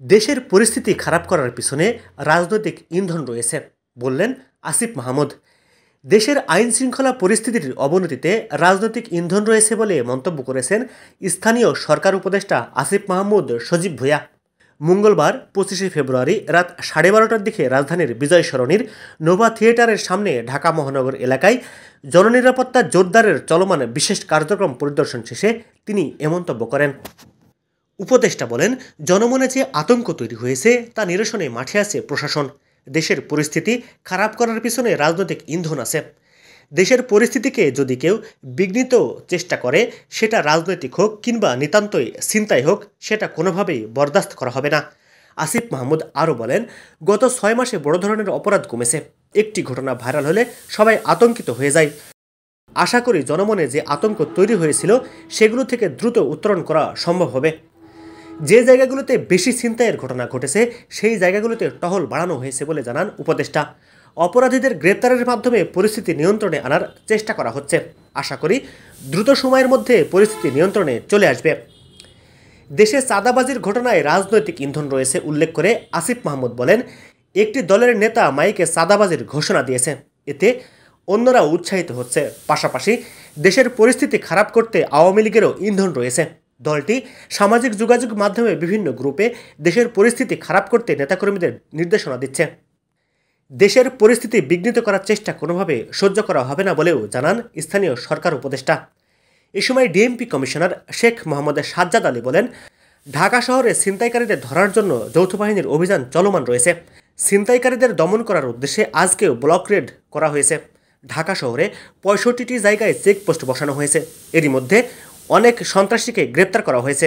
দেশের পরিস্থিতি খারাপ করার পিছনে রাজনৈতিক ইন্ধন রয়েছে বললেন আসিফ মাহমুদ। দেশের আইন শৃঙ্খলা পরিস্থিতির অবনতিতে রাজনৈতিক ইন্ধন রয়েছে বলে মন্তব্য করেছেন স্থানীয় সরকার উপদেষ্টা আসিফ মাহমুদ সজীব ভূঁইয়া। মঙ্গলবার 25শে ফেব্রুয়ারি রাত 12:30টার দিকে রাজধানীর বিজয় সরণির নোভা থিয়েটারের সামনে ঢাকা মহানগর এলাকায় জননিরাপত্তা জোরদারের চলমান বিশেষ কার্যক্রম পরিদর্শন শেষে তিনি এ মন্তব্য করেন। উপদেষ্টা বলেন, জনমনে যে আতঙ্ক তৈরি হয়েছে তা নিরসনে মাঠে আছে প্রশাসন। দেশের পরিস্থিতি খারাপ করার পিছনে রাজনৈতিক ইন্ধন আছে। দেশের পরিস্থিতিকে যদি কেউ বিঘ্নিত চেষ্টা করে, সেটা রাজনৈতিক হোক কিংবা নিতান্তই ছিনতাই হোক, সেটা কোনোভাবেই বরদাস্ত করা হবে না। আসিফ মাহমুদ আরও বলেন, গত 6 মাসে বড় ধরনের অপরাধ কমেছে। একটি ঘটনা ভাইরাল হলে সবাই আতঙ্কিত হয়ে যায়। আশা করি জনমনে যে আতঙ্ক তৈরি হয়েছিল সেগুলো থেকে দ্রুত উত্তরণ করা সম্ভব হবে। যে জায়গাগুলোতে বেশি ছিনতাইয়ের ঘটনা ঘটেছে সেই জায়গাগুলোতে টহল বাড়ানো হয়েছে বলে জানান উপদেষ্টা। অপরাধীদের গ্রেপ্তারের মাধ্যমে পরিস্থিতি নিয়ন্ত্রণে আনার চেষ্টা করা হচ্ছে। আশা করি দ্রুত সময়ের মধ্যে পরিস্থিতি নিয়ন্ত্রণে চলে আসবে। দেশে চাঁদাবাজির ঘটনায় রাজনৈতিক ইন্ধন রয়েছে উল্লেখ করে আসিফ মাহমুদ বলেন, একটি দলের নেতা মাইকে চাঁদাবাজির ঘোষণা দিয়েছে, এতে অন্যরা উৎসাহিত হচ্ছে। পাশাপাশি দেশের পরিস্থিতি খারাপ করতে আওয়ামী লীগেরও ইন্ধন রয়েছে। দলটি সামাজিক যোগাযোগ মাধ্যমে বিভিন্ন গ্রুপে দেশের পরিস্থিতি খারাপ করতে নেতাকর্মীদের নির্দেশনা দিচ্ছে। দেশের পরিস্থিতি বিঘ্নিত করার চেষ্টা কোনোভাবে সহ্য করা হবে না বলেও জানান স্থানীয় সরকার উপদেষ্টা। এ সময় ডিএমপি কমিশনার শেখ মোহাম্মদ সাজ্জাদ আলী বলেন, ঢাকা শহরে ছিনতাইকারীদের ধরার জন্য যৌথ বাহিনীর অভিযান চলমান রয়েছে। ছিনতাইকারীদের দমন করার উদ্দেশ্যে আজকেও ব্লক রেড করা হয়েছে। ঢাকা শহরে 65টি জায়গায় চেকপোস্ট বসানো হয়েছে। এরই মধ্যে অনেক সন্ত্রাসীকে গ্রেপ্তার করা হয়েছে।